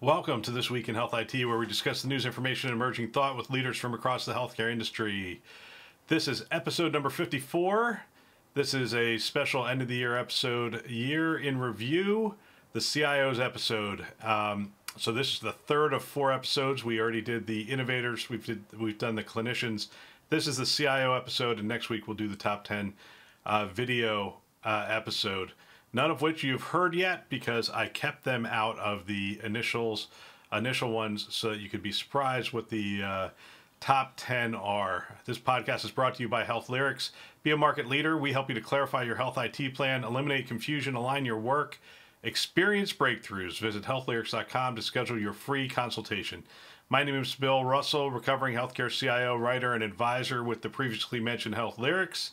Welcome to This Week in Health IT, where we discuss the news, information, and emerging thought with leaders from across the healthcare industry. This is episode number 54. This is a special end of the year episode, year in review, the CIOs episode. So this is the third of 4 episodes. We already did the innovators. We've done the clinicians. This is the CIO episode, and next week we'll do the top 10 video episode. None of which you've heard yet because I kept them out of the initial ones so that you could be surprised what the top 10 are. This podcast is brought to you by Health Lyrics. Be a market leader. We help you to clarify your health IT plan, eliminate confusion, align your work, experience breakthroughs. Visit healthlyrics.com to schedule your free consultation. My name is Bill Russell, recovering healthcare CIO, writer, and advisor with the previously mentioned Health Lyrics.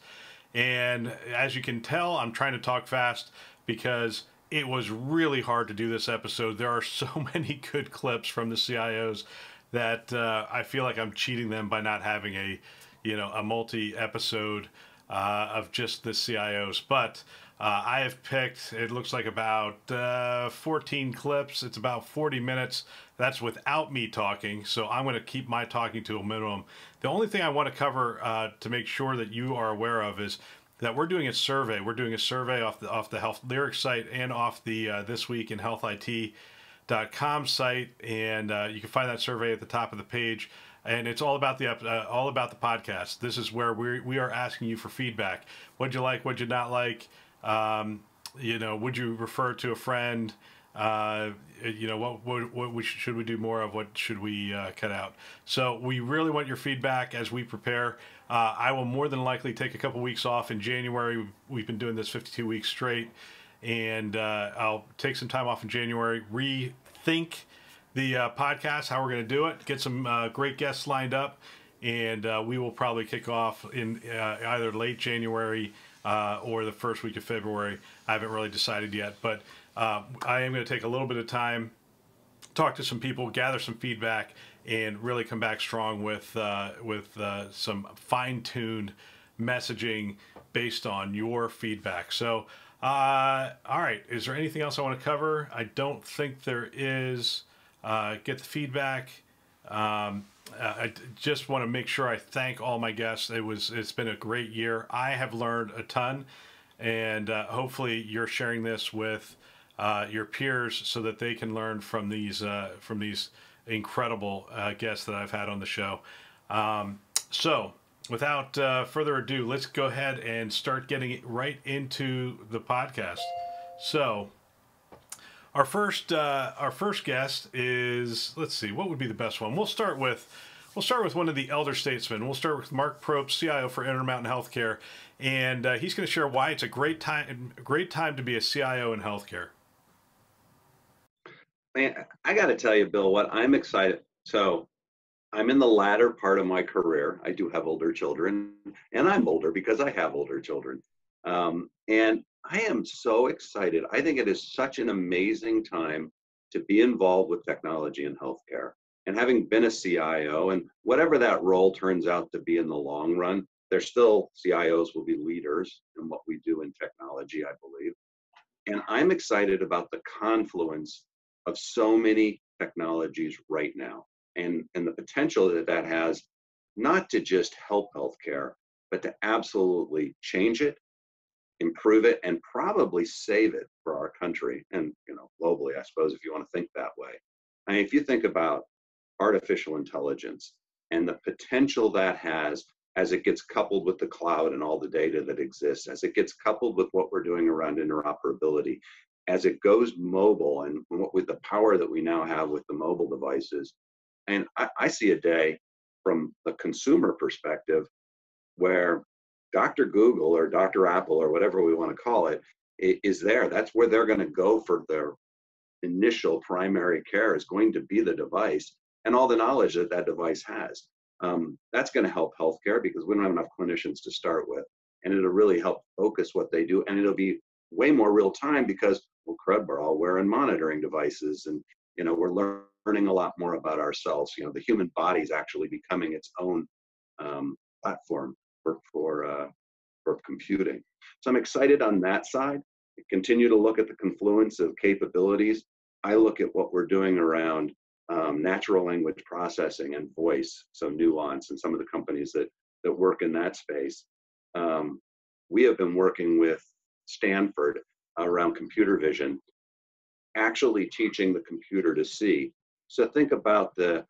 And as you can tell, I'm trying to talk fast because it was really hard to do this episode. There are so many good clips from the CIOs that I feel like I'm cheating them by not having a multi-episode of just the CIOs. But I have picked, it looks like about 14 clips. It's about 40 minutes. That's without me talking. So I'm going to keep my talking to a minimum. The only thing I want to cover to make sure that you are aware of is that we're doing a survey. We're doing a survey off the Health Lyrics site and off the This Week in Health IT.com site, and you can find that survey at the top of the page. And it's all about the podcast. This is where we are asking you for feedback. What'd you like? What'd you not like? Would you refer to a friend? What should we do more of? What should we cut out? So we really want your feedback as we prepare. I will more than likely take a couple weeks off in January. We've been doing this 52 weeks straight, and I'll take some time off in January, rethink the podcast, how we're going to do it, get some great guests lined up, and we will probably kick off in either late January or the first week of February. I haven't really decided yet, but I am going to take a little bit of time, talk to some people, gather some feedback, and really come back strong with some fine-tuned messaging based on your feedback. So, all right, is there anything else I want to cover? I don't think there is. Get the feedback. I just want to make sure I thank all my guests. It's been a great year. I have learned a ton, and hopefully you're sharing this with your peers so that they can learn from these incredible guests that I've had on the show. So without further ado, let's go ahead and start getting it right into the podcast. So our first guest is, let's see, what would be the best one? We'll start with one of the elder statesmen. We'll start with Mark Probst, CIO for Intermountain Healthcare, and he's going to share why it's a great time to be a CIO in healthcare. Man, I got to tell you, Bill, what I'm excited. So I'm in the latter part of my career. I do have older children, and I'm older because I have older children. And I am so excited. I think it is such an amazing time to be involved with technology in healthcare. And having been a CIO, and whatever that role turns out to be in the long run, there's still CIOs will be leaders in what we do in technology, I believe. And I'm excited about the confluence of so many technologies right now, and the potential that has, not to just help healthcare, but to absolutely change it, improve it, and probably save it for our country and globally, I suppose, if you want to think that way. I mean, if you think about artificial intelligence and the potential that has as it gets coupled with the cloud and all the data that exists, as it gets coupled with what we're doing around interoperability, as it goes mobile, and with the power that we now have with the mobile devices. And I see a day from the consumer perspective where Dr. Google or Dr. Apple or whatever we want to call it is there. That's where they're going to go for their initial primary care, is going to be the device and all the knowledge that that device has. That's going to help healthcare because we don't have enough clinicians to start with. And it'll really help focus what they do. And it'll be way more real time because, well, crud, we're all wearing monitoring devices, and we're learning a lot more about ourselves. The human body is actually becoming its own platform for computing. So I'm excited on that side. I continue to look at the confluence of capabilities. I look at what we're doing around natural language processing and voice, so Nuance and some of the companies that work in that space. Um, we have been working with Stanford around computer vision, actually teaching the computer to see. So think about the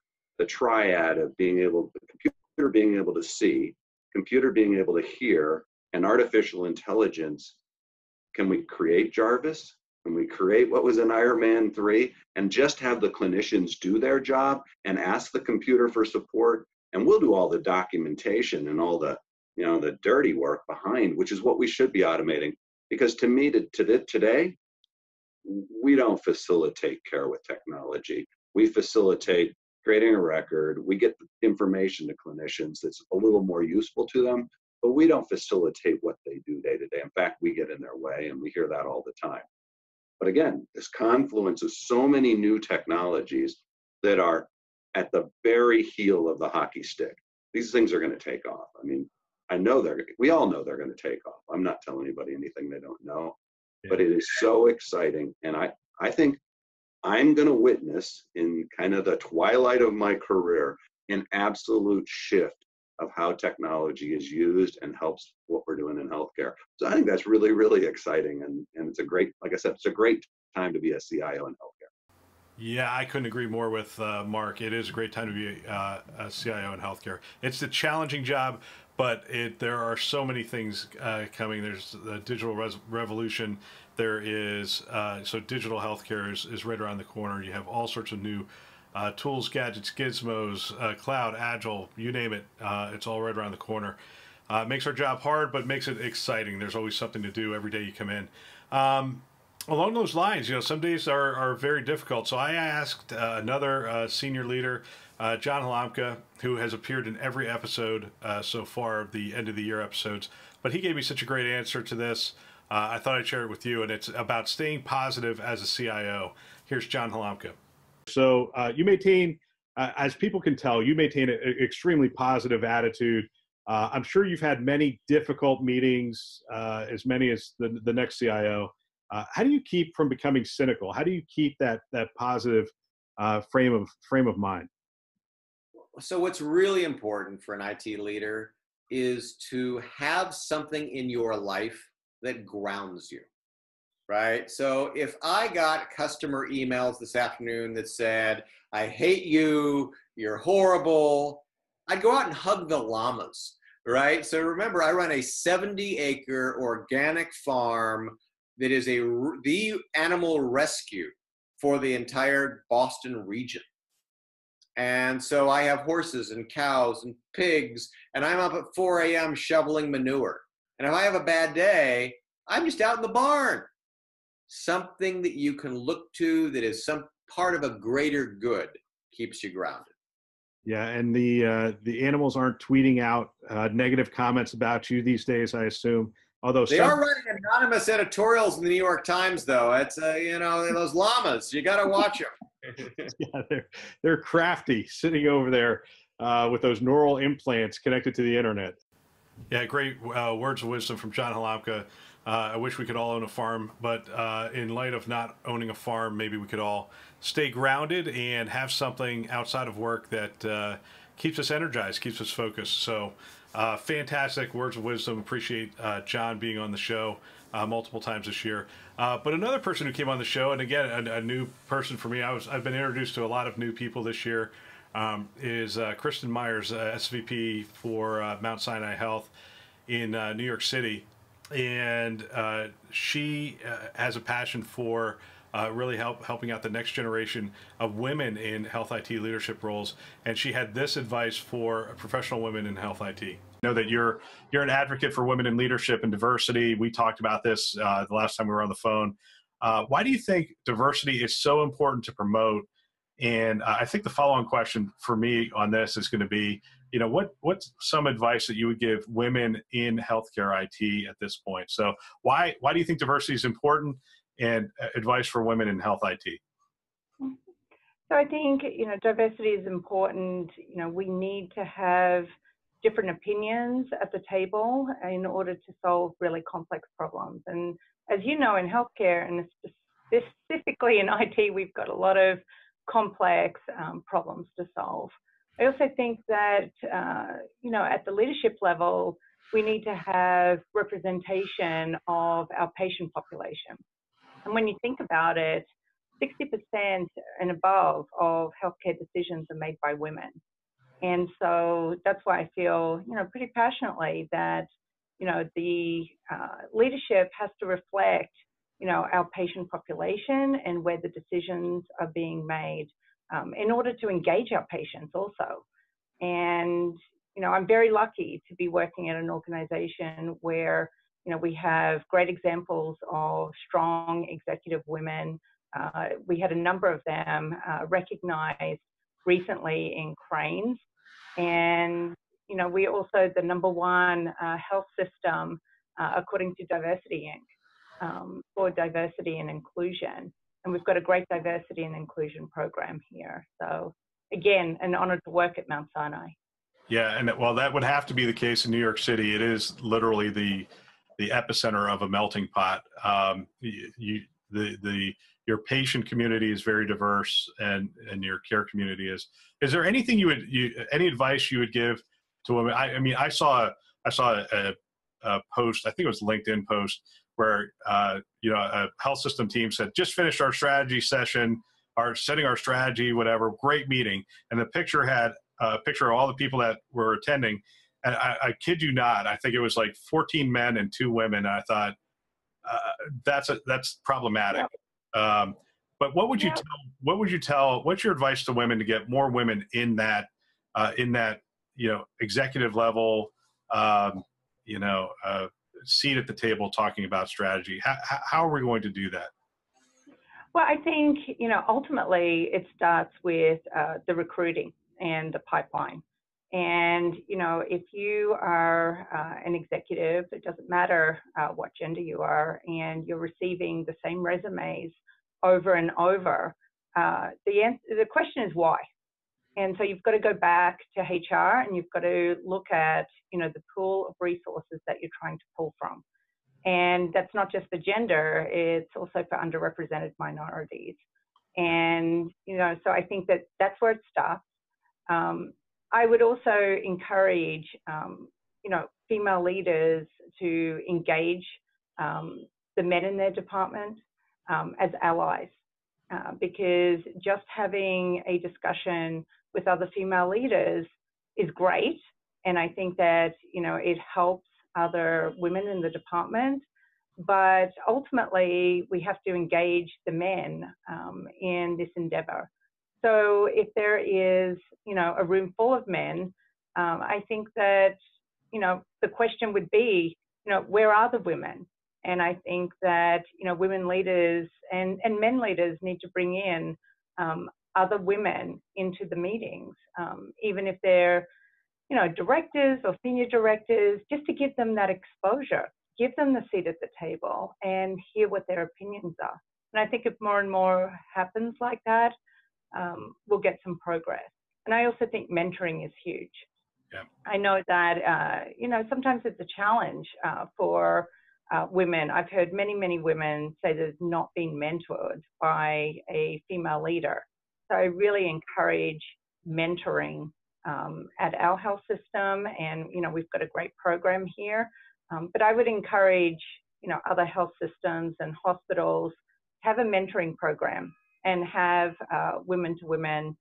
triad of the computer being able to see, computer being able to hear, and artificial intelligence. Can we create Jarvis? Can we create what was in Iron Man 3 and just have the clinicians do their job and ask the computer for support? And we'll do all the documentation and all the, the dirty work behind, which is what we should be automating. Because to me, today, we don't facilitate care with technology. We facilitate creating a record. We get the information to clinicians that's a little more useful to them, but we don't facilitate what they do day to day. In fact, we get in their way, and we hear that all the time. But again, this confluence of so many new technologies that are at the very heel of the hockey stick. These things are going to take off. I mean, we all know they're going to take off. I'm not telling anybody anything they don't know, but it is so exciting. And I think I'm going to witness in kind of the twilight of my career an absolute shift of how technology is used and helps what we're doing in healthcare. So I think that's really, really exciting. And it's a great, like I said, it's a great time to be a CIO in healthcare. Yeah, I couldn't agree more with Mark. It is a great time to be a CIO in healthcare. It's a challenging job, but there are so many things coming. There's the digital revolution. There is, so digital healthcare is right around the corner. You have all sorts of new tools, gadgets, gizmos, cloud, agile, you name it. It's all right around the corner. It makes our job hard, but makes it exciting. There's always something to do every day you come in. Along those lines, some days are very difficult. So I asked another senior leader, John Halamka, who has appeared in every episode so far of the end of the year episodes. But he gave me such a great answer to this. I thought I'd share it with you, and it's about staying positive as a CIO. Here's John Halamka. So you maintain, as people can tell, you maintain an extremely positive attitude. I'm sure you've had many difficult meetings, as many as the next CIO. How do you keep from becoming cynical? How do you keep that positive frame of mind? So what's really important for an IT leader is to have something in your life that grounds you, right? So if I got customer emails this afternoon that said, I hate you, you're horrible, I'd go out and hug the llamas, right? So remember, I run a 70-acre organic farm that is the animal rescue for the entire Boston region. And so I have horses and cows and pigs, and I'm up at 4 a.m. shoveling manure. And if I have a bad day, I'm just out in the barn. Something that you can look to that is some part of a greater good keeps you grounded. Yeah, and the animals aren't tweeting out negative comments about you these days, I assume. Although they are writing anonymous editorials in the New York Times, though. It's those llamas. You got to watch them. Yeah, they're crafty, sitting over there with those neural implants connected to the internet. Yeah, great words of wisdom from John Halamka. I wish we could all own a farm, but in light of not owning a farm, maybe we could all stay grounded and have something outside of work that keeps us energized, keeps us focused. So fantastic words of wisdom. Appreciate John being on the show multiple times this year. But another person who came on the show, and again, a new person for me, I've been introduced to a lot of new people this year, is Kristen Myers, SVP for Mount Sinai Health in New York City. And she has a passion for really helping out the next generation of women in health IT leadership roles. And she had this advice for professional women in health IT. I know that you're an advocate for women in leadership and diversity. We talked about this the last time we were on the phone. Why do you think diversity is so important to promote? And I think the follow-on question for me on this is going to be, what's some advice that you would give women in healthcare IT at this point? So why do you think diversity is important, and advice for women in health IT? So I think, diversity is important. We need to have different opinions at the table in order to solve really complex problems. And as you know, in healthcare, and specifically in IT, we've got a lot of complex problems to solve. I also think that, at the leadership level, we need to have representation of our patient population. And when you think about it, 60% and above of healthcare decisions are made by women. And so that's why I feel, pretty passionately that, the leadership has to reflect, our patient population and where the decisions are being made in order to engage our patients also. And, I'm very lucky to be working at an organization where, we have great examples of strong executive women. We had a number of them recognized recently in Cranes. And, we're also the #1 health system, according to Diversity Inc., for diversity and inclusion. And we've got a great diversity and inclusion program here. So again, an honor to work at Mount Sinai. Yeah, and well, that would have to be the case in New York City. It is literally the epicenter of a melting pot. Your patient community is very diverse, and your care community is. Is there anything any advice you would give to women? I saw a post. I think it was a LinkedIn post where a health system team said, just finished our strategy session, setting our strategy, whatever. Great meeting, and the picture had a picture of all the people that were attending. And I kid you not, I think it was like 14 men and 2 women. And I thought that's problematic. Yep. But what would you tell? What's your advice to women to get more women in that executive level, seat at the table talking about strategy? How are we going to do that? Well, I think ultimately it starts with the recruiting and the pipeline. And, if you are an executive, it doesn't matter what gender you are, and you're receiving the same resumes over and over, the question is why? And so you've got to go back to HR and you've got to look at, the pool of resources that you're trying to pull from. And that's not just for gender, it's also for underrepresented minorities. And, so I think that that's where it starts. I would also encourage, female leaders to engage the men in their department as allies, because just having a discussion with other female leaders is great. And I think that, it helps other women in the department, but ultimately we have to engage the men in this endeavor. So if there is, a room full of men, I think that, the question would be, where are the women? And I think that, women leaders and men leaders need to bring in other women into the meetings, even if they're, directors or senior directors, just to give them that exposure, give them the seat at the table and hear what their opinions are. And I think if more and more happens like that, we'll get some progress. And I also think mentoring is huge. Yeah. I know that, sometimes it's a challenge for women. I've heard many, many women say they've not been mentored by a female leader. So I really encourage mentoring at our health system. And, we've got a great program here. But I would encourage, other health systems and hospitals to have a mentoring program and have women-to-women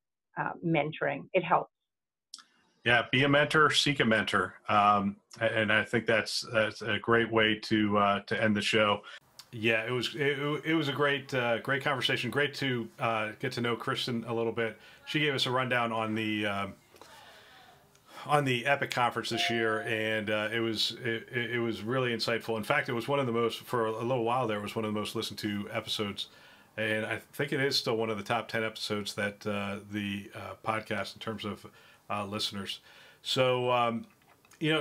mentoring. It helps. Yeah, be a mentor, seek a mentor, and I think that's a great way to end the show. Yeah, it was a great conversation. Great to get to know Kristen a little bit. She gave us a rundown on the Epic conference this year, and it was really insightful. In fact, it was one of the most, for a little while there, was one of the most listened to episodes. And I think it is still one of the top 10 episodes that the podcast in terms of listeners. So,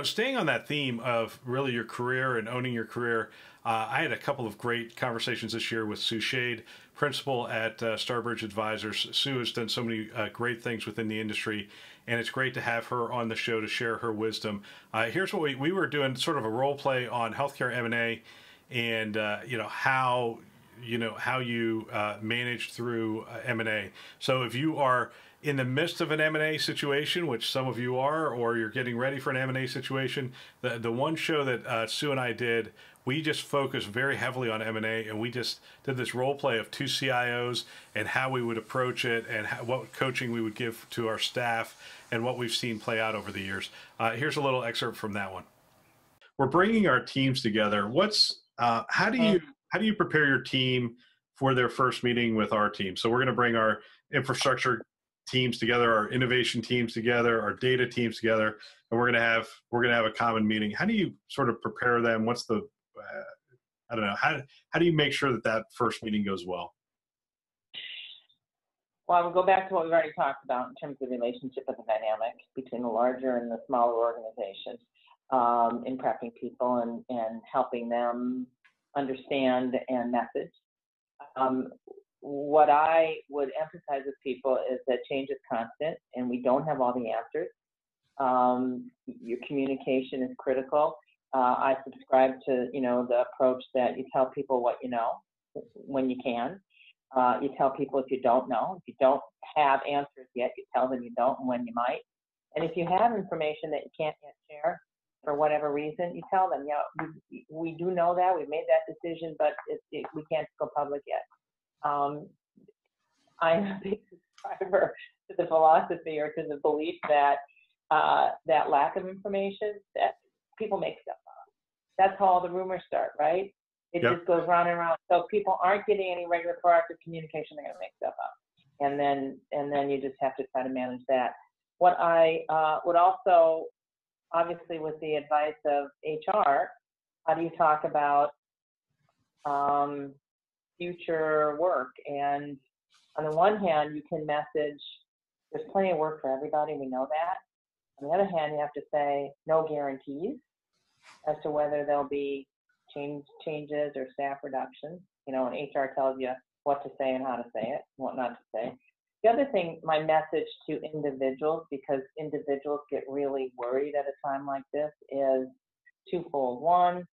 staying on that theme of really your career and owning your career, I had a couple of great conversations this year with Sue Shade, principal at Starbridge Advisors. Sue has done so many great things within the industry, and it's great to have her on the show to share her wisdom. Here's what we were doing, sort of a role play on healthcare M&A, and how how you manage through M&A. So if you are in the midst of an M&A situation, which some of you are, or you're getting ready for an M&A situation, the one show that Sue and I did, we just focused very heavily on M&A, and we just did this role play of two CIOs and how we would approach it and what coaching we would give to our staff and what we've seen play out over the years. Here's a little excerpt from that one. We're bringing our teams together. How do you prepare your team for their first meeting with our team? So we're going to bring our infrastructure teams together, our innovation teams together, our data teams together, and we're going to have a common meeting. How do you sort of prepare them? What's the I don't know. How do you make sure that first meeting goes well? Well, I will go back to what we've already talked about in terms of the relationship and the dynamic between the larger and the smaller organizations, in prepping people and helping them understand and message. What I would emphasize with people is that change is constant and we don't have all the answers. Your communication is critical. I subscribe to, the approach that you tell people what you know when you can. You tell people if you don't know. If you don't have answers yet, you tell them you don't and when you might. And if you have information that you can't yet share for whatever reason, you tell them, we do know that, we've made that decision, but we can't go public yet. I'm a big subscriber to the philosophy or to the belief that that lack of information, that people make stuff up. That's how all the rumors start, right? It just goes round and round. So if people aren't getting any regular proactive communication, they're going to make stuff up. And then you just have to try to manage that. What I would also, obviously with the advice of HR, how do you talk about future work? And on the one hand, you can message, there's plenty of work for everybody, we know that. On the other hand, you have to say no guarantees as to whether there'll be changes or staff reductions, and HR tells you what to say and how to say it, and what not to say. The other thing, my message to individuals, because individuals get really worried at a time like this, is twofold. One,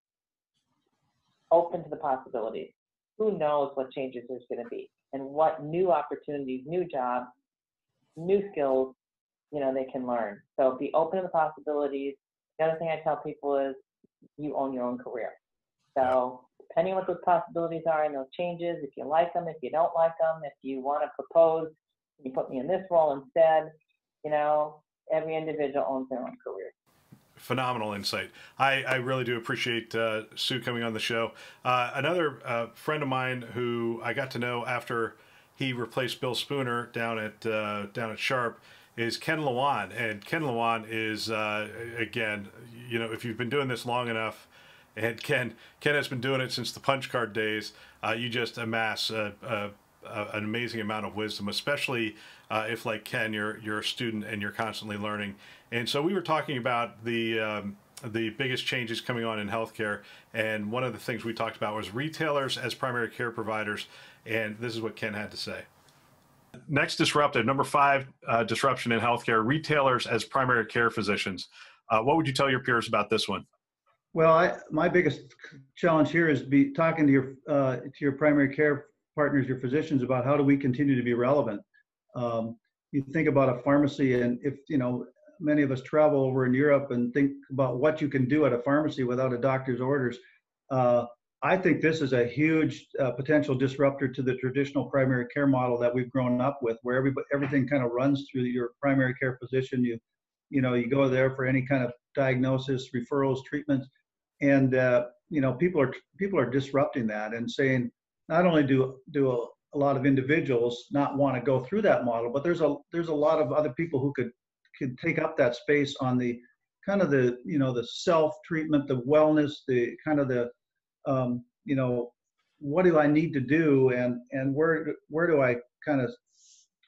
open to the possibilities. Who knows what changes there's going to be and what new opportunities, new jobs, new skills, they can learn. So be open to the possibilities. The other thing I tell people is you own your own career. So depending on what those possibilities are and those changes, if you like them, if you don't like them, if you want to propose, you put me in this role instead, every individual owns their own career. Phenomenal insight. I really do appreciate Sue coming on the show. Another friend of mine who I got to know after he replaced Bill Spooner down at Sharp is Ken Lewan. And Ken Lewan is, again, if you've been doing this long enough, and Ken has been doing it since the punch card days, you just amass an amazing amount of wisdom, especially if, like Ken, you're a student and you're constantly learning. And so we were talking about the biggest changes coming on in healthcare, and one of the things we talked about was retailers as primary care providers, and this is what Ken had to say. Next disruptive, number 5 disruption in healthcare, retailers as primary care physicians. What would you tell your peers about this one? Well, my biggest challenge here is talking to your primary care partners, your physicians, about how do we continue to be relevant. You think about a pharmacy, and if many of us travel over in Europe and think about what you can do at a pharmacy without a doctor's orders. I think this is a huge potential disruptor to the traditional primary care model that we've grown up with, where everything kind of runs through your primary care physician. You go there for any kind of diagnosis, referrals, treatments, and people are disrupting that and saying, not only do a lot of individuals not want to go through that model, but there's a lot of other people who could take up that space on the kind of the self-treatment, the wellness, the kind of the what do I need to do, and where do I kind of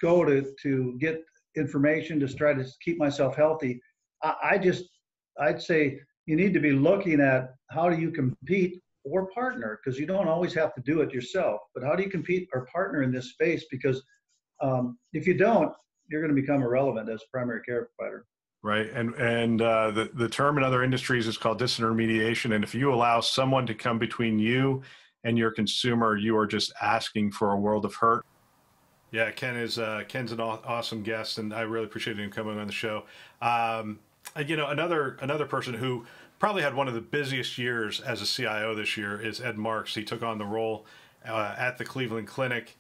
go to get information to try to keep myself healthy. I'd say you need to be looking at how do you compete or partner, because you don't always have to do it yourself, but how do you compete or partner in this space? Because if you don't, you're going to become irrelevant as a primary care provider. Right. And the term in other industries is called disintermediation. And if you allow someone to come between you and your consumer, you are just asking for a world of hurt. Yeah, Ken's an awesome guest, and I really appreciate him coming on the show. Another person who probably had one of the busiest years as a CIO this year is Ed Marks. He took on the role at the Cleveland Clinic,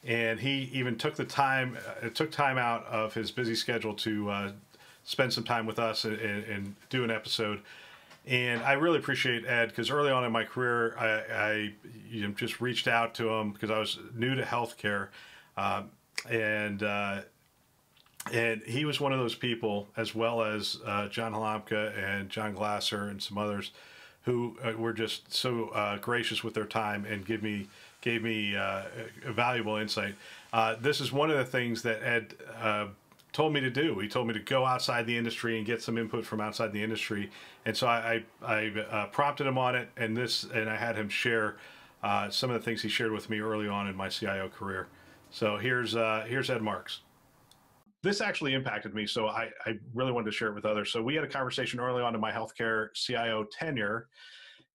and he even took time out of his busy schedule to spend some time with us and do an episode. And I really appreciate Ed, because early on in my career, I just reached out to him because I was new to healthcare. And he was one of those people, as well as John Halamka and John Glasser and some others, who were just so gracious with their time and gave me a valuable insight. This is one of the things that Ed told me to do. He told me to go outside the industry and get some input from outside the industry, and so I prompted him on it, and I had him share some of the things he shared with me early on in my CIO career. So here's Ed Marks. This actually impacted me, so I really wanted to share it with others. So we had a conversation early on in my healthcare CIO tenure,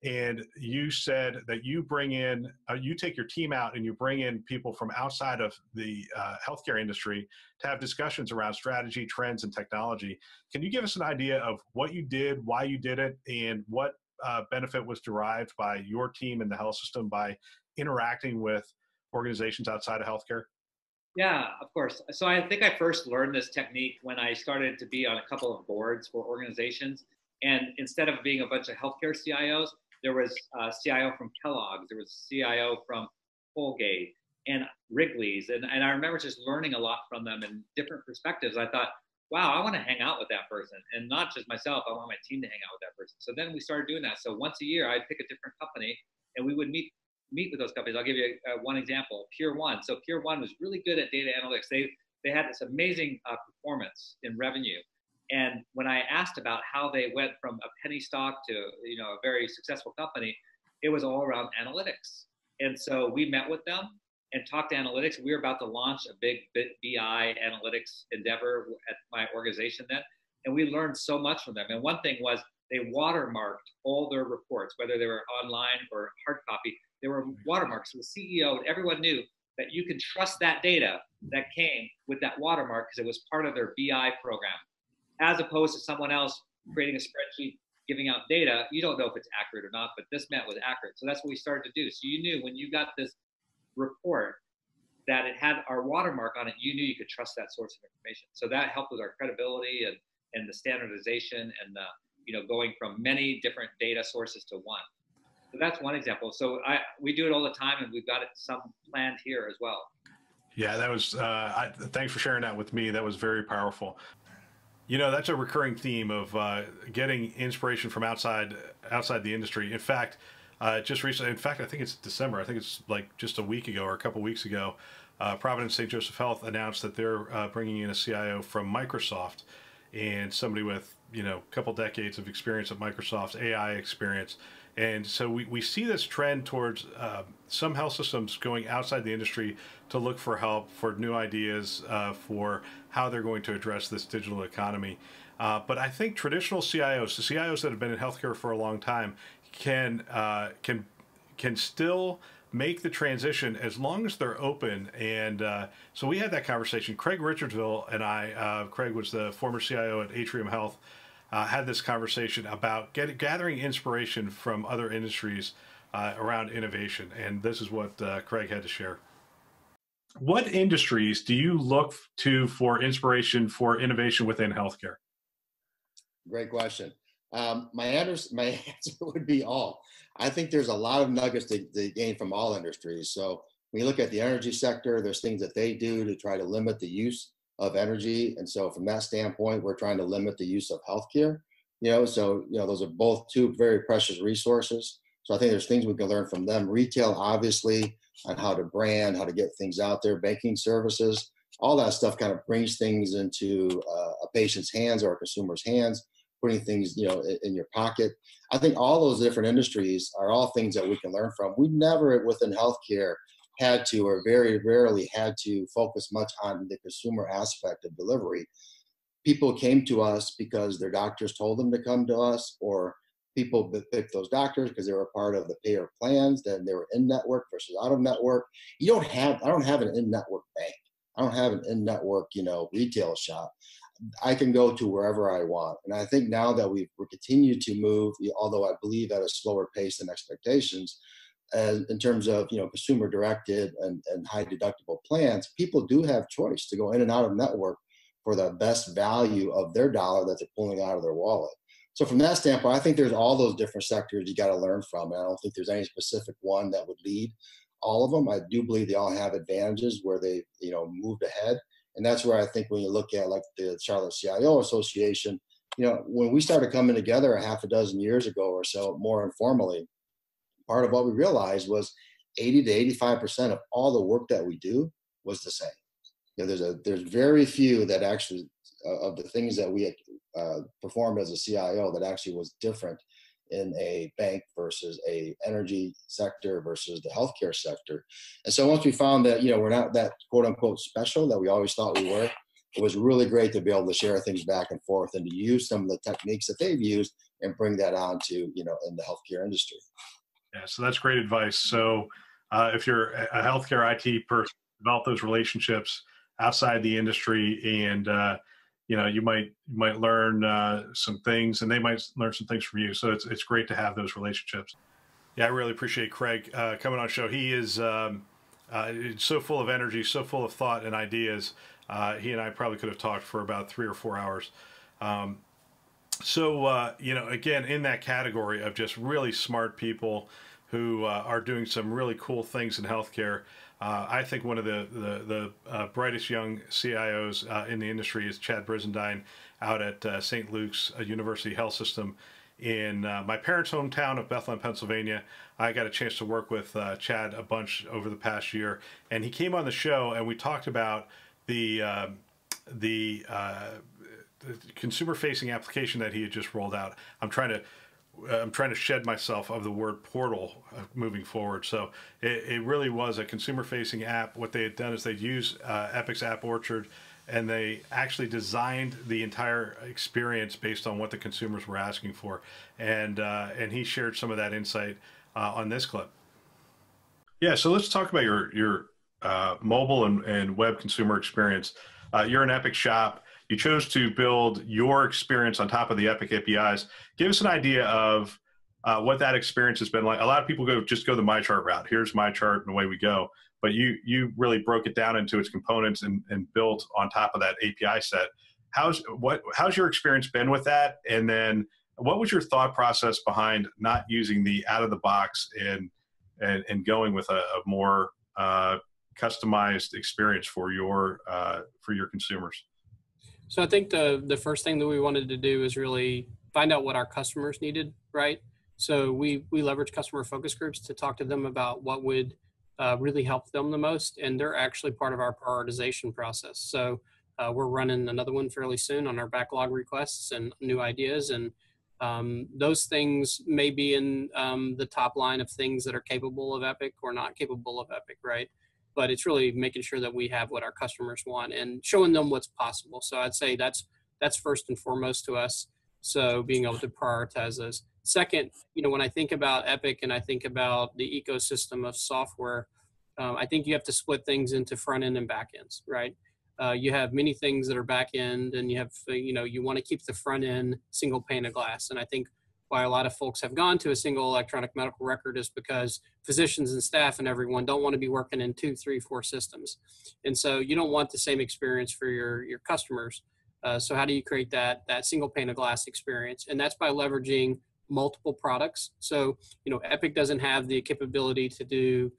and you said that you bring in, you take your team out and you bring in people from outside of the healthcare industry to have discussions around strategy, trends, and technology. Can you give us an idea of what you did, why you did it, and what benefit was derived by your team in the health system by interacting with organizations outside of healthcare? Yeah, of course. So I think I first learned this technique when I started to be on a couple of boards for organizations. And instead of being a bunch of healthcare CIOs, there was a CIO from Kellogg's, there was a CIO from Colgate and Wrigley's. And I remember just learning a lot from them and different perspectives. I thought, wow, I want to hang out with that person. And not just myself, I want my team to hang out with that person. So then we started doing that. So once a year, I'd pick a different company and we would meet with those companies. I'll give you one example, Pure One. So Pure One was really good at data analytics. They had this amazing performance in revenue. And when I asked about how they went from a penny stock to a very successful company, it was all around analytics. And so we met with them and talked to analytics. We were about to launch a big BI analytics endeavor at my organization then, and we learned so much from them. And one thing was they watermarked all their reports, whether they were online or hard copy. They were watermarks. So the CEO and everyone knew that you can trust that data that came with that watermark because it was part of their BI program, as opposed to someone else creating a spreadsheet, giving out data. You don't know if it's accurate or not, but this meant was accurate. So that's what we started to do. So you knew when you got this report that it had our watermark on it, you knew you could trust that source of information. So that helped with our credibility and the standardization and going from many different data sources to one. So that's one example. So we do it all the time, and we've got it some planned here as well. Yeah, that was, thanks for sharing that with me. That was very powerful. That's a recurring theme of getting inspiration from outside the industry. In fact, just recently, I think it's December. I think it's like just a week ago or a couple weeks ago, Providence St. Joseph Health announced that they're bringing in a CIO from Microsoft, and somebody with a couple decades of experience at Microsoft, AI experience. And so we see this trend towards some health systems going outside the industry to look for help, for new ideas, for how they're going to address this digital economy. But I think traditional CIOs, the CIOs that have been in healthcare for a long time, can still make the transition as long as they're open. And so we had that conversation. Craig Richardsville and I, Craig was the former CIO at Atrium Health, had this conversation about gathering inspiration from other industries around innovation. And this is what Craig had to share. What industries do you look to for inspiration for innovation within healthcare? Great question. My answer would be all. I think there's a lot of nuggets to gain from all industries. So when you look at the energy sector, there's things that they do to try to limit the use of energy. And so from that standpoint, we're trying to limit the use of healthcare, those are both two very precious resources. So I think there's things we can learn from them. Retail, obviously, on how to brand, how to get things out there, banking services, all that stuff kind of brings things into a patient's hands or a consumer's hands, putting things, in your pocket. I think all those different industries are all things that we can learn from. We never within healthcare had to, or very rarely had to, focus much on the consumer aspect of delivery. People came to us because their doctors told them to come to us, or people that pick those doctors because they were part of the payer plans, then they were in network versus out of network. I don't have an in-network bank. I don't have an in-network, retail shop. I can go to wherever I want. And I think now that we're continued to move, although I believe at a slower pace than expectations, in terms of consumer directed and high deductible plans, people do have choice to go in and out of network for the best value of their dollar that they're pulling out of their wallet. So from that standpoint, I think there's all those different sectors you got to learn from. And I don't think there's any specific one that would lead all of them. I do believe they all have advantages where they moved ahead. And that's where I think when you look at like the Charlotte CIO Association, when we started coming together a half a dozen years ago or so, more informally, part of what we realized was 80 to 85% of all the work that we do was the same. There's very few that actually of the things that we performed as a CIO that actually was different in a bank versus a energy sector versus the healthcare sector. And so once we found that, we're not that quote unquote special that we always thought we were, it was really great to be able to share things back and forth and to use some of the techniques that they've used and bring that on to, in the healthcare industry. Yeah, so that's great advice. So if you're a healthcare IT person, develop those relationships outside the industry, and you might learn some things, and they might learn some things from you. So it's great to have those relationships. Yeah, I really appreciate Craig coming on the show. He is so full of energy, so full of thought and ideas. He and I probably could have talked for about 3 or 4 hours. Again, in that category of just really smart people who are doing some really cool things in healthcare, I think one of the brightest young CIOs in the industry is Chad Brizendine out at St. Luke's University Health System in my parents' hometown of Bethlehem, Pennsylvania. I got a chance to work with Chad a bunch over the past year, and he came on the show and we talked about the consumer-facing application that he had just rolled out. I'm trying to shed myself of the word portal moving forward. So it really was a consumer-facing app. What they had done is they'd use Epic's App Orchard, and they actually designed the entire experience based on what the consumers were asking for. And he shared some of that insight on this clip. Yeah, so let's talk about your mobile and web consumer experience. You're an Epic shop. You chose to build your experience on top of the Epic APIs. Give us an idea of what that experience has been like. A lot of people just go the MyChart route. Here's MyChart and away we go. But you really broke it down into its components and built on top of that API set. How's your experience been with that? And then what was your thought process behind not using the out of the box and going with a more customized experience for your consumers? So I think the first thing that we wanted to do is really find out what our customers needed, right? So we leverage customer focus groups to talk to them about what would really help them the most, and they're actually part of our prioritization process. So we're running another one fairly soon on our backlog requests and new ideas, and those things may be in the top line of things that are capable of Epic or not capable of Epic, right? But it's really making sure that we have what our customers want and showing them what's possible. So I'd say that's first and foremost to us. So being able to prioritize those. Second, when I think about Epic and I think about the ecosystem of software, I think you have to split things into front end and back ends, right? You have many things that are back end, and you have, you want to keep the front end single pane of glass. And I think why a lot of folks have gone to a single electronic medical record is because physicians and staff and everyone don't want to be working in 2, 3, 4 systems. And so you don't want the same experience for your customers. So how do you create that single pane of glass experience? And that's by leveraging multiple products. So, Epic doesn't have the capability to do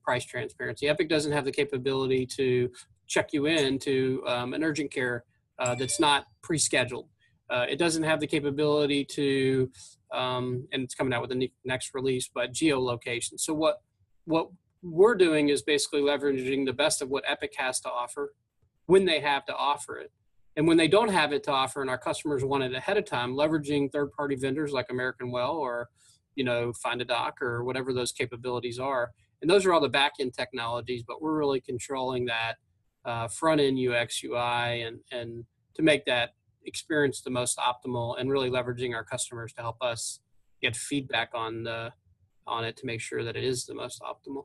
price transparency. Epic doesn't have the capability to check you into an urgent care that's not pre-scheduled. It doesn't have the capability to, and it's coming out with the next release, but geolocation. So what we're doing is basically leveraging the best of what Epic has to offer when they have to offer it. And when they don't have it to offer and our customers want it ahead of time, leveraging third-party vendors like American Well or, Find a Doc or whatever those capabilities are. And those are all the back-end technologies, but we're really controlling that front-end UX, UI, and to make that experience the most optimal, and really leveraging our customers to help us get feedback on it to make sure that it is the most optimal.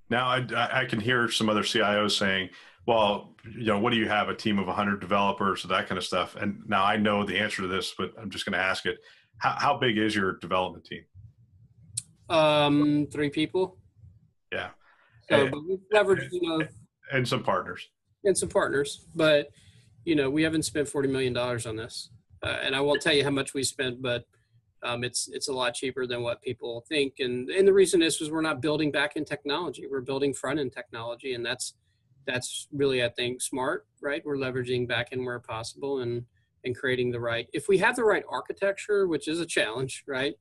Now, I can hear some other CIOs saying, well, what do you have, a team of 100 developers or that kind of stuff? And now I know the answer to this, but I'm just going to ask it. How big is your development team? 3 people. Yeah. So, but we've leveraged, and some partners. And some partners, but, we haven't spent $40 million on this. And I won't tell you how much we spent, but it's a lot cheaper than what people think. And the reason is we're not building back-end technology. We're building front-end technology. And that's really, I think, smart, right? We're leveraging back-end where possible and creating if we have the right architecture, which is a challenge, right?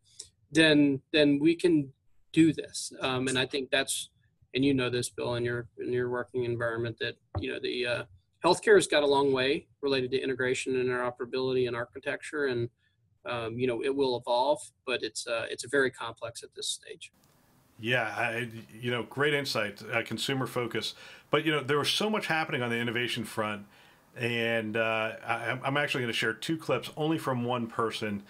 Then we can do this. And I think and this, Bill, in your working environment, that, the healthcare has got a long way related to integration and interoperability and architecture. And it will evolve, but it's very complex at this stage. Yeah, great insight, consumer focus. But, there was so much happening on the innovation front. And I'm actually going to share 2 clips only from one person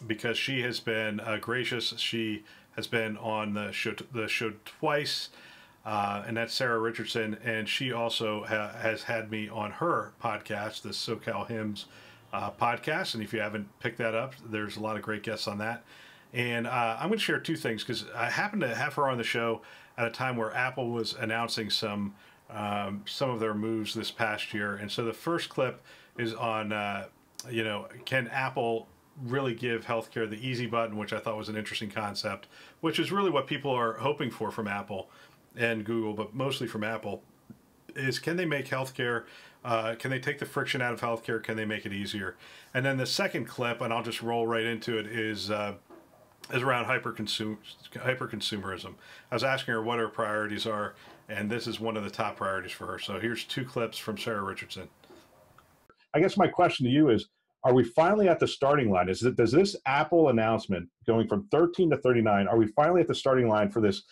because she has been gracious. She has been on the show twice, and that's Sarah Richardson. And she also has had me on her podcast, the SoCal Hymns podcast. And if you haven't picked that up, there's a lot of great guests on that. And I'm going to share 2 things because I happened to have her on the show at a time where Apple was announcing some of their moves this past year. And so the first clip is on, can Apple really give healthcare the easy button, which I thought was an interesting concept, which is really what people are hoping for from Apple and Google, but mostly from Apple, is can they make healthcare, can they take the friction out of healthcare? Can they make it easier? And then the second clip, and I'll just roll right into it, is around hyper-consumerism. I was asking her what her priorities are, and this is one of the top priorities for her. So here's 2 clips from Sarah Richardson. I guess my question to you is, are we finally at the starting line? Does this Apple announcement going from 13 to 39, are we finally at the starting line for this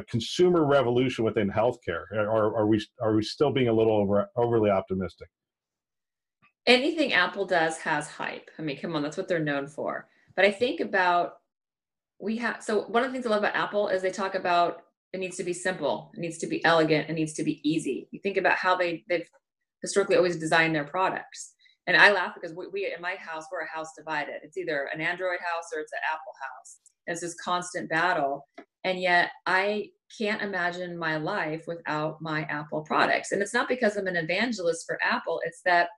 consumer revolution within healthcare? Or are we still being a little overly optimistic? Anything Apple does has hype. I mean, come on, that's what they're known for. But I think about, so one of the things I love about Apple is they talk about it needs to be simple, it needs to be elegant, it needs to be easy. You think about how they've historically always designed their products. And I laugh because we in my house, we're a house divided. It's either an Android house or it's an Apple house. And it's this constant battle. And yet I can't imagine my life without my Apple products. And it's not because I'm an evangelist for Apple. It's that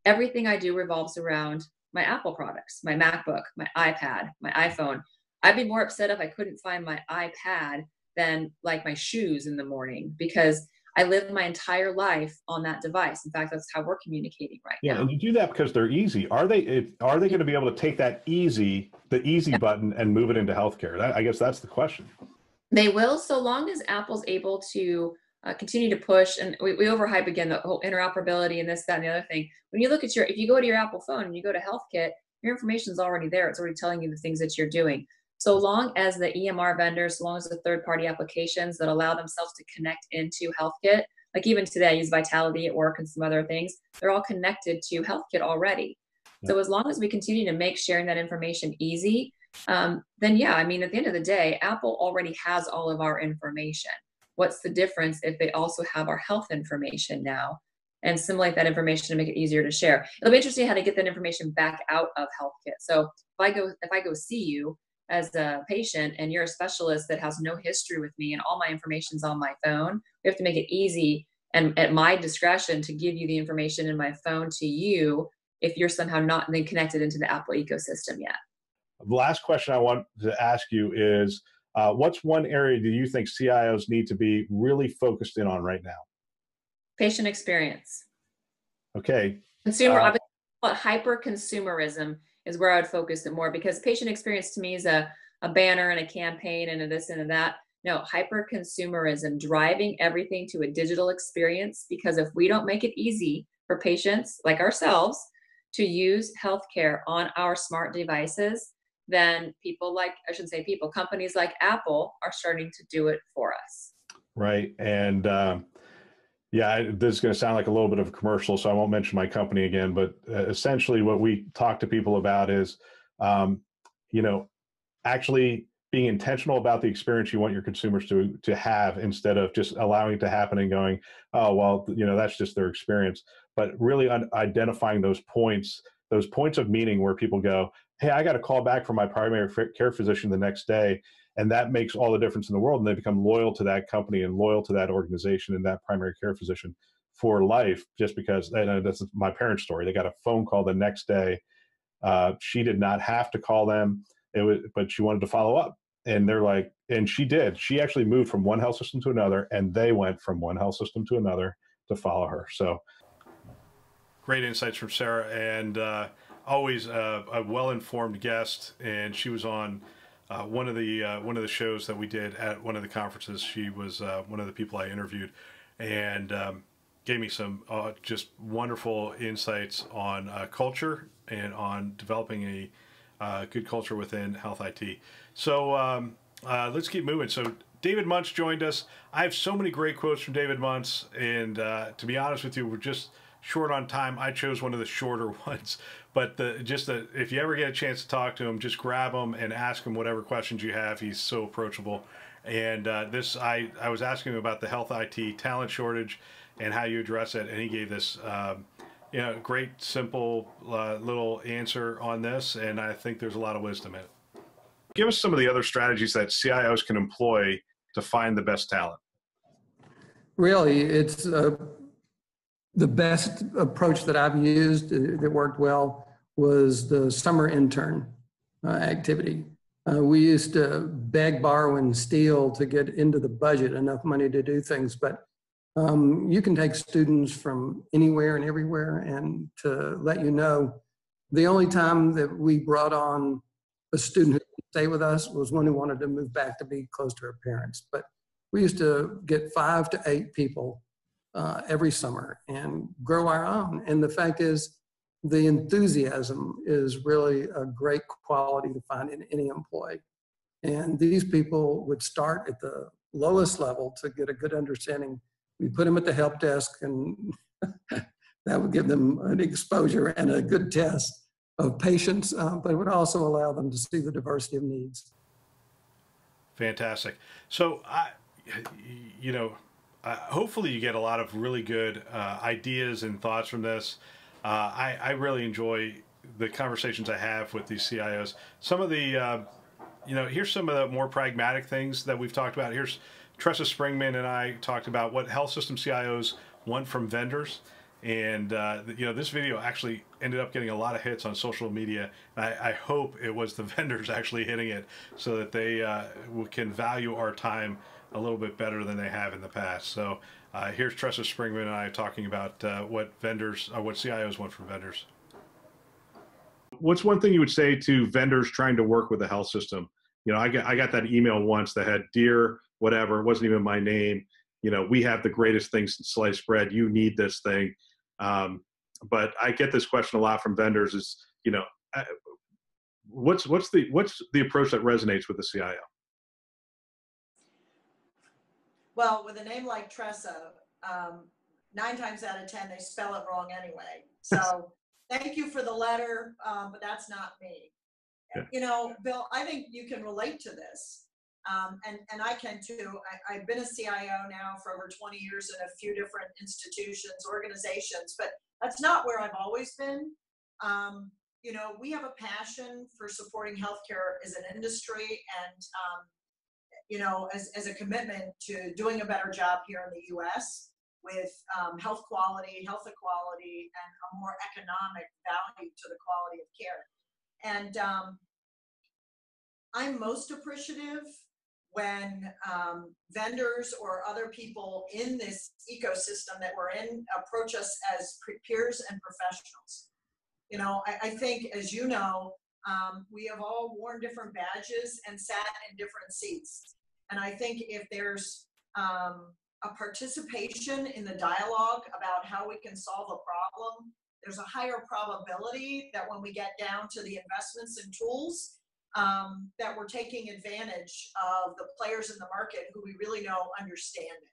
everything I do revolves around my Apple products, my MacBook, my iPad, my iPhone. I'd be more upset if I couldn't find my iPad than like my shoes in the morning, because I live my entire life on that device. In fact, that's how we're communicating right now. Yeah, and you do that because they're easy. Are they going to be able to take the easy button and move it into healthcare? I guess that's the question. They will, so long as Apple's able to continue to push. And we overhype again the whole interoperability and this, that, and the other thing. When you look at if you go to your Apple phone and you go to HealthKit, your information is already there. It's already telling you the things that you're doing. So long as the EMR vendors, so long as the third-party applications that allow themselves to connect into HealthKit, like even today I use Vitality at work and some other things, they're all connected to HealthKit already. Yeah. So as long as we continue to make sharing that information easy, then yeah, I mean, at the end of the day, Apple already has all of our information. What's the difference if they also have our health information now and simulate that information to make it easier to share? It'll be interesting how to get that information back out of HealthKit. So if I go see you as a patient and you're a specialist that has no history with me and all my information's on my phone, we have to make it easy and at my discretion to give you the information in my phone to you if you're somehow not then connected into the Apple ecosystem yet. The last question I want to ask you is, what's one area do you think CIOs need to be really focused in on right now? Patient experience. Okay. Hyper-consumerism is where I would focus it more, because patient experience to me is a banner and a campaign and a this and a that. No, hyper-consumerism, driving everything to a digital experience, because if we don't make it easy for patients like ourselves to use healthcare on our smart devices, then companies like Apple are starting to do it for us. Right. And, Yeah, this is going to sound like a little bit of a commercial, so I won't mention my company again. But essentially, what we talk to people about is, um, you know, actually being intentional about the experience you want your consumers to have, instead of just allowing it to happen and going, oh well, that's just their experience. But really identifying those points of meaning where people go, hey, I got a call back from my primary care physician the next day, and that makes all the difference in the world. And they become loyal to that company and loyal to that organization and that primary care physician for life, just because. And that's my parents' story. They got a phone call the next day. She did not have to call them, but she wanted to follow up. And they're like, and she did. She actually moved from one health system to another, and they went from one health system to another to follow her. So great insights from Sarah, and always a well-informed guest. And she was on one of the shows that we did at one of the conferences. She was one of the people I interviewed, and gave me some just wonderful insights on culture and on developing a good culture within health IT. So let's keep moving. So David Muntz joined us. I have so many great quotes from David Muntz, and to be honest with you, we're just short on time. I chose one of the shorter ones, but if you ever get a chance to talk to him, just grab him and ask him whatever questions you have. He's so approachable. And I was asking him about the health IT talent shortage and how you address it, and he gave this great, simple little answer on this, and I think there's a lot of wisdom in it. Give us some of the other strategies that CIOs can employ to find the best talent. Really, it's the best approach that I've used that worked well was the summer intern activity. We used to beg, borrow, and steal to get into the budget enough money to do things, but you can take students from anywhere and everywhere. And to let you know, the only time that we brought on a student who could stay with us was one who wanted to move back to be close to her parents. But we used to get 5 to 8 people every summer and grow our own. And the fact is, the enthusiasm is really a great quality to find in any employee. And these people would start at the lowest level to get a good understanding. We put them at the help desk, and that would give them an exposure and a good test of patience, but it would also allow them to see the diversity of needs. Fantastic. So, hopefully you get a lot of really good ideas and thoughts from this. I really enjoy the conversations I have with these CIOs. Some of the, here's some of the more pragmatic things that we've talked about. Here's Tressa Springman and I talked about what health system CIOs want from vendors. And, this video actually ended up getting a lot of hits on social media. I hope it was the vendors actually hitting it so that they can value our time a little bit better than they have in the past. So here's Tressa Springman and I talking about what CIOs want from vendors. What's one thing you would say to vendors trying to work with a health system? I got that email once that had dear whatever, it wasn't even my name. We have the greatest things in sliced bread. You need this thing. But I get this question a lot from vendors is, what's the approach that resonates with the CIO? Well, with a name like Tressa, 9 times out of 10, they spell it wrong anyway. So thank you for the letter, but that's not me. Yeah. Bill, I think you can relate to this. And I can too. I've been a CIO now for over 20 years in a few different institutions, organizations, but that's not where I've always been. We have a passion for supporting healthcare as an industry and, as a commitment to doing a better job here in the US with health quality, health equality, and a more economic value to the quality of care. And I'm most appreciative when vendors or other people in this ecosystem that we're in approach us as peers and professionals. I think, as you know, we have all worn different badges and sat in different seats. And I think if there's a participation in the dialogue about how we can solve a problem, there's a higher probability that when we get down to the investments and tools, that we're taking advantage of the players in the market who we really know understand it.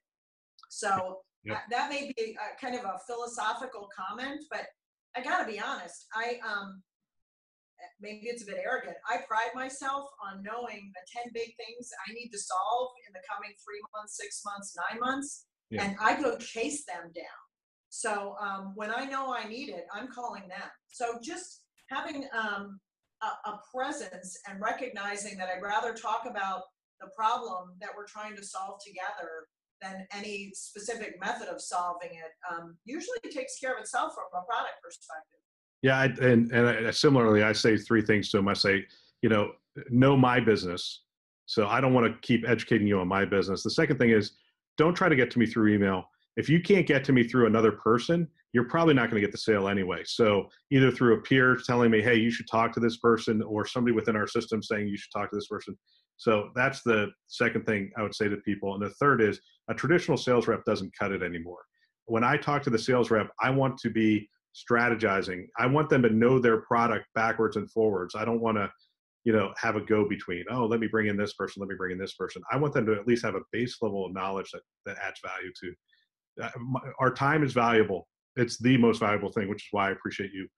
So Yep. That may be kind of a philosophical comment, but I gotta be honest. Maybe it's a bit arrogant. I pride myself on knowing the 10 big things I need to solve in the coming 3 months, 6 months, 9 months, Yeah. and I go chase them down. So when I know I need it, I'm calling them. So just having a presence and recognizing that I'd rather talk about the problem that we're trying to solve together than any specific method of solving it usually takes care of itself from a product perspective. Yeah, and similarly, I say three things to them. I say, know my business. So I don't want to keep educating you on my business. The second thing is, don't try to get to me through email. If you can't get to me through another person, you're probably not going to get the sale anyway. So either through a peer telling me, hey, you should talk to this person, or somebody within our system saying you should talk to this person. So that's the second thing I would say to people. And the third is, a traditional sales rep doesn't cut it anymore. When I talk to the sales rep, I want to be strategizing. I want them to know their product backwards and forwards. I don't want to, have a go between, oh, let me bring in this person, let me bring in this person. I want them to at least have a base level of knowledge that adds value to. Our time is valuable. It's the most valuable thing, which is why I appreciate you.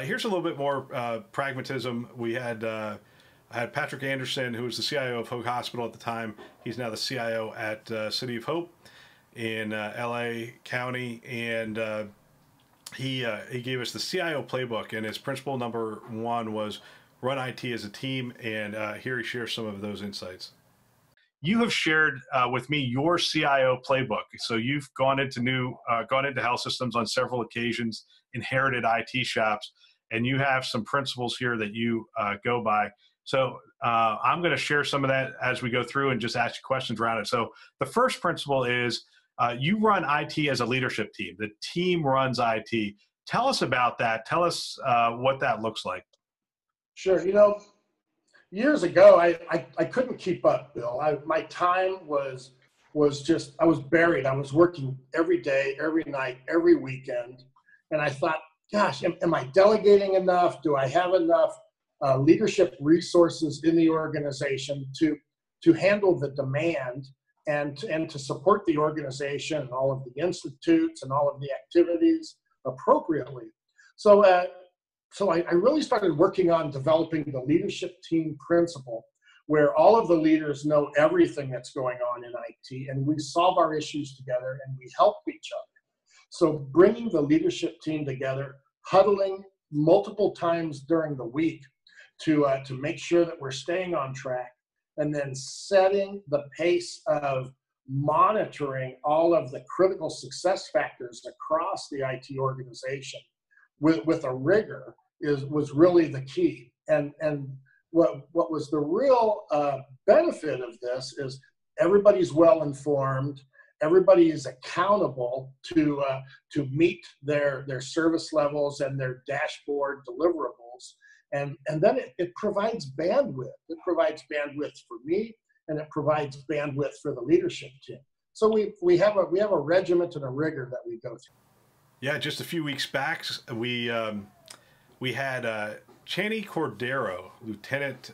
Here's a little bit more pragmatism. We had I had Patrick Anderson, who was the CIO of Hoag Hospital at the time. He's now the CIO at City of Hope in LA County, and he gave us the CIO Playbook, and his principle number 1 was run IT as a team, and here he shares some of those insights. You have shared with me your CIO Playbook. So you've gone into health systems on several occasions, inherited IT shops, and you have some principles here that you go by. So I'm going to share some of that as we go through and just ask you questions around it. So the first principle is you run IT as a leadership team. The team runs IT. Tell us about that. Tell us what that looks like. Sure. Years ago, I couldn't keep up, Bill. My time was just, I was buried. I was working every day, every night, every weekend. And I thought, gosh, am I delegating enough? Do I have enough leadership resources in the organization to handle the demand and to support the organization and all of the institutes and all of the activities appropriately? So I really started working on developing the leadership team principle, where all of the leaders know everything that's going on in IT, and we solve our issues together and we help each other. So bringing the leadership team together, huddling multiple times during the week to make sure that we're staying on track, and then setting the pace of monitoring all of the critical success factors across the IT organization with a rigor was really the key. And what was the real benefit of this is everybody's well informed, everybody is accountable to meet their service levels and their dashboard deliverables, and then it provides bandwidth. It provides bandwidth for me, and it provides bandwidth for the leadership team. So we have a regiment and a rigor that we go through. Yeah, just a few weeks back, we had Channy Cordero, Lieutenant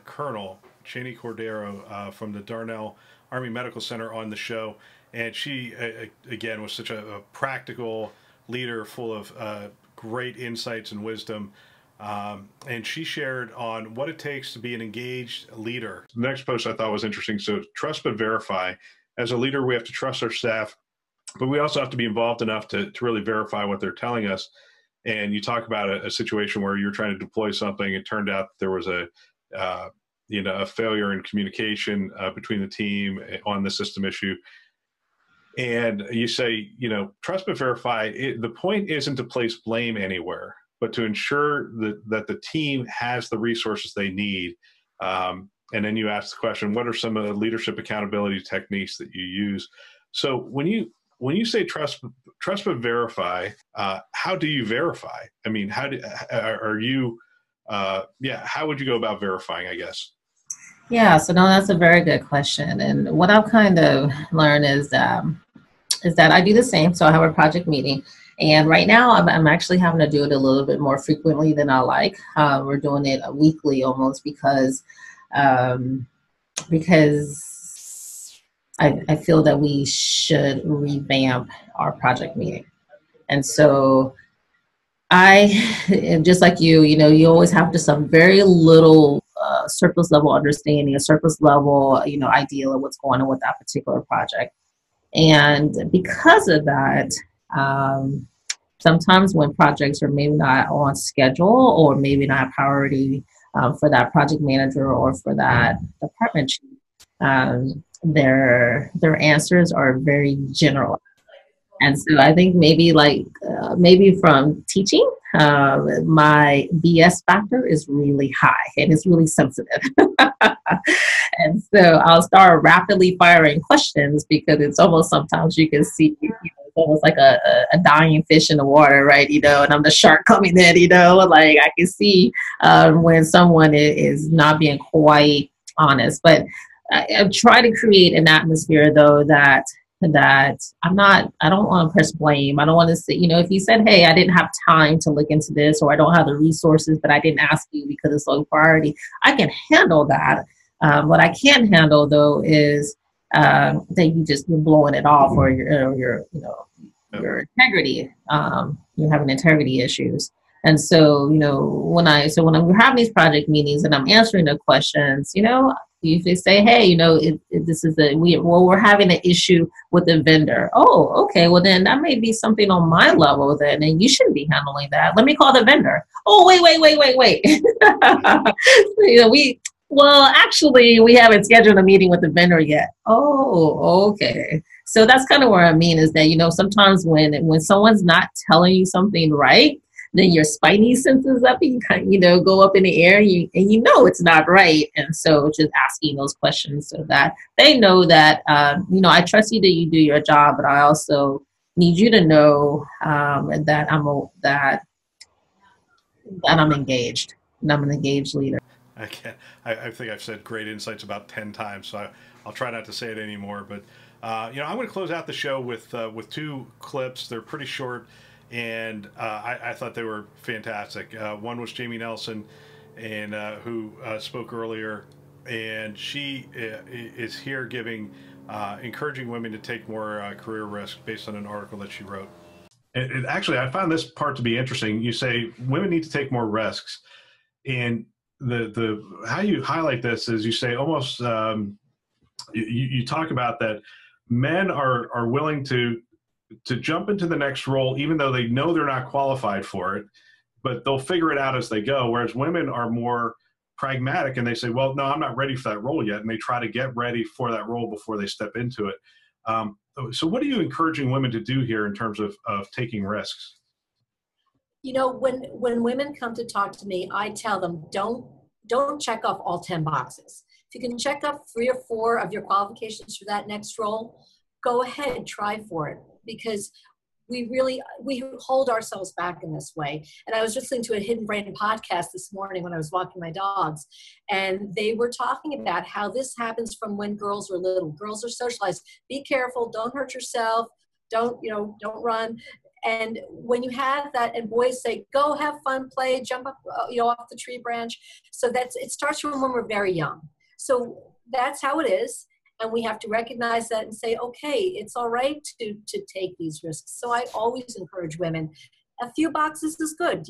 Colonel Channy Cordero from the Darnell Army Medical Center on the show. And she, again, was such a practical leader full of great insights and wisdom. And she shared on what it takes to be an engaged leader. The next post I thought was interesting. So trust but verify. As a leader, we have to trust our staff, but we also have to be involved enough to really verify what they're telling us. And you talk about a situation where you're trying to deploy something. It turned out there was a failure in communication between the team on the system issue. And you say, trust but verify. The point isn't to place blame anywhere, but to ensure that the team has the resources they need. And then you ask the question, what are some of the leadership accountability techniques that you use? So when you say trust but verify, how do you verify? I mean, how would you go about verifying, I guess? Yeah, so no, that's a very good question. And what I've kind of learned is that I do the same. So I have a project meeting, and right now I'm actually having to do it a little bit more frequently than I like. We're doing it weekly almost because I feel that we should revamp our project meeting. And so just like you always have just some very little surface level understanding, a surface level, idea of what's going on with that particular project. And because of that, sometimes when projects are maybe not on schedule or maybe not priority for that project manager or for that department chief, their answers are very general. And so I think maybe maybe from teaching, my BS factor is really high and it's really sensitive. And so I'll start rapidly firing questions because it's almost sometimes you can see, it's almost like a dying fish in the water, right? And I'm the shark coming in, like I can see when someone is not being quite honest. But I try to create an atmosphere though that I don't want to press blame. I don't want to say, if you said, hey, I didn't have time to look into this, or I don't have the resources, but I didn't ask you because it's low priority, I can handle that. What I can't handle though is that you're blowing it off, or your integrity. You're having integrity issues. And so, when we're having these project meetings and I'm answering the questions, you say, hey, we're having an issue with the vendor. Oh, okay. Well, then that may be something on my level then, and you shouldn't be handling that. Let me call the vendor. Oh, wait. Actually, we haven't scheduled a meeting with the vendor yet. Oh, okay. So that's kind of where I mean is that, sometimes when someone's not telling you something right, then your spidey senses up and you kind of, go up in the air and it's not right. And so just asking those questions so that they know that, I trust you that you do your job, but I also need you to know that I'm engaged and I'm an engaged leader. I think I've said great insights about 10 times, so I'll try not to say it anymore. But, I'm going to close out the show with 2 clips. They're pretty short. And I thought they were fantastic. One was Jamie Nelson, and who spoke earlier, and she is here encouraging women to take more career risk based on an article that she wrote. Actually, I found this part to be interesting. You say women need to take more risks, and the how you highlight this is you say almost you talk about that men are willing to jump into the next role, even though they know they're not qualified for it, but they'll figure it out as they go. Whereas women are more pragmatic and they say, well, no, I'm not ready for that role yet. And they try to get ready for that role before they step into it. So what are you encouraging women to do here in terms of taking risks? When women come to talk to me, I tell them, don't check off all 10 boxes. If you can check off 3 or 4 of your qualifications for that next role, go ahead, try for it. Because we hold ourselves back in this way. And I was listening to a Hidden Brain podcast this morning when I was walking my dogs, and they were talking about how this happens from when girls were little. Girls are socialized. Be careful. Don't hurt yourself. Don't run. And when you have that, and boys say, go have fun, play, jump up, off the tree branch. So it starts from when we're very young. So that's how it is. And we have to recognize that and say, okay, it's all right to take these risks. So I always encourage women, a few boxes is good,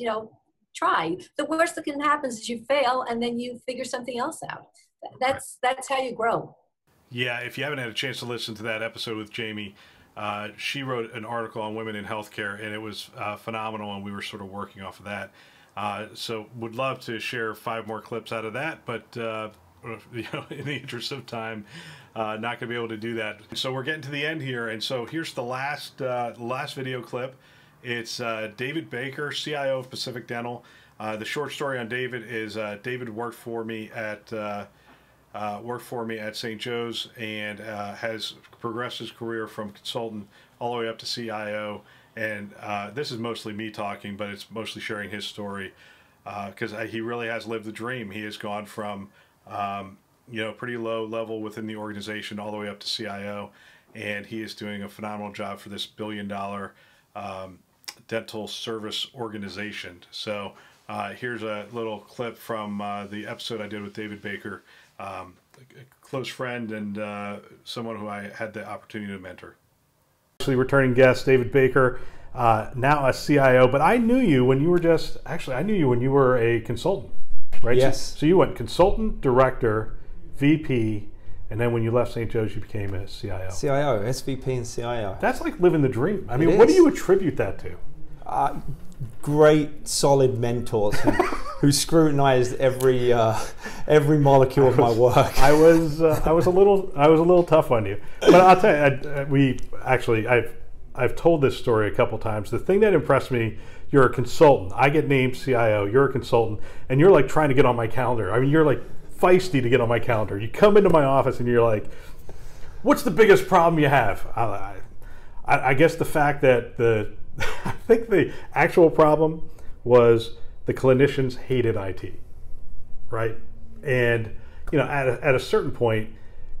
try. The worst that can happen is you fail and then you figure something else out. That's how you grow. Yeah, if you haven't had a chance to listen to that episode with Jamie, she wrote an article on women in healthcare, and it was phenomenal, and we were sort of working off of that. So would love to share 5 more clips out of that, but in the interest of time, not going to be able to do that. So we're getting to the end here, and so here's the last video clip. It's David Baker, CIO of Pacific Dental. The short story on David is David worked for me at St. Joe's and has progressed his career from consultant all the way up to CIO. And this is mostly me talking, but it's mostly sharing his story because he really has lived the dream. He has gone from pretty low level within the organization all the way up to CIO, and he is doing a phenomenal job for this $1 billion dental service organization. So Here's a little clip from the episode I did with David Baker, a close friend and someone who I had the opportunity to mentor. Actually, returning guest David Baker, now a CIO, but I knew you when you were I knew you when you were a consultant, right? Yes. So you went consultant, director, VP, and then when you left St. Joe's, you became a CIO. CIO, SVP and CIO. That's like living the dream. I mean, what do you attribute that to? Great, solid mentors who scrutinized every molecule of my work. I was a little tough on you, but I'll tell you, I've told this story a couple times. The thing that impressed me, you're a consultant. I get named CIO. You're a consultant, and you're like trying to get on my calendar. I mean, you're like feisty to get on my calendar. You come into my office and you're like, "What's the biggest problem you have?" I guess the fact that I think the actual problem was the clinicians hated IT, right? And at a certain point,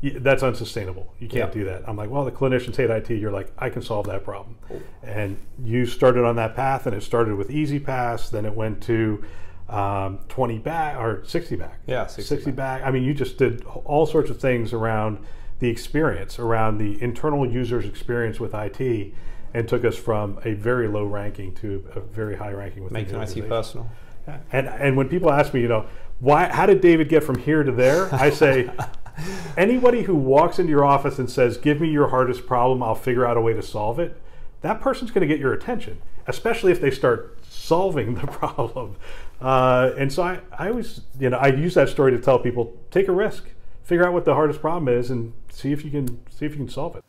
that's unsustainable. You can't do that. I'm like, well, the clinicians hate IT. You're like, I can solve that problem. And you started on that path, and it started with Easy Pass. Then it went to 20 back or 60 back. Yeah, 60 back. I mean, you just did all sorts of things around the experience, around the internal user's experience with IT, and took us from a very low ranking to a very high ranking with making IT personal. Yeah. And when people ask me, how did David get from here to there? I say, anybody who walks into your office and says, "Give me your hardest problem, I'll figure out a way to solve it," that person's going to get your attention, especially if they start solving the problem. And so I always, I use that story to tell people, take a risk, figure out what the hardest problem is, and see if you can solve it.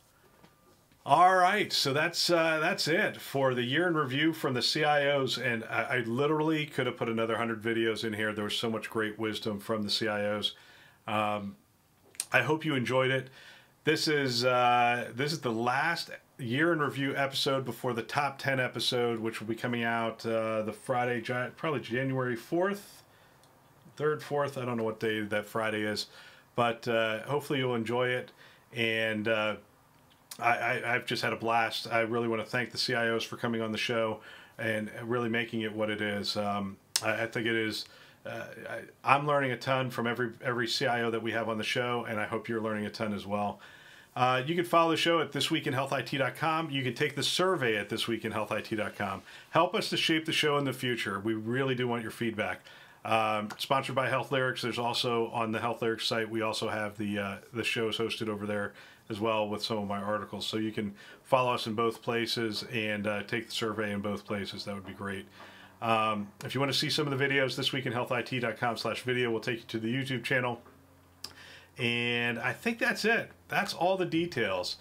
All right, so that's it for the year in review from the CIOs, and I literally could have put another 100 videos in here. There was so much great wisdom from the CIOs. I hope you enjoyed it. This is the last year in review episode before the top 10 episode, which will be coming out the Friday, probably January 4th, 3rd, 4th. I don't know what day that Friday is, but hopefully you'll enjoy it. And I've just had a blast. I really want to thank the CIOs for coming on the show and really making it what it is. I think it is. I'm learning a ton from every CIO that we have on the show, and I hope you're learning a ton as well. You can follow the show at thisweekinhealthit.com. You can take the survey at thisweekinhealthit.com. Help us to shape the show in the future. We really do want your feedback. Sponsored by Health Lyrics. There's also on the Health Lyrics site, we also have the shows hosted over there as well with some of my articles. So you can follow us in both places and take the survey in both places. That would be great. If you want to see some of the videos, thisweekinhealthit.com/video will take you to the YouTube channel. And I think that's it. That's all the details.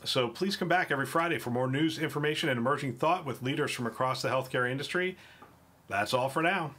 So please come back every Friday for more news, information, and emerging thought with leaders from across the healthcare industry. That's all for now.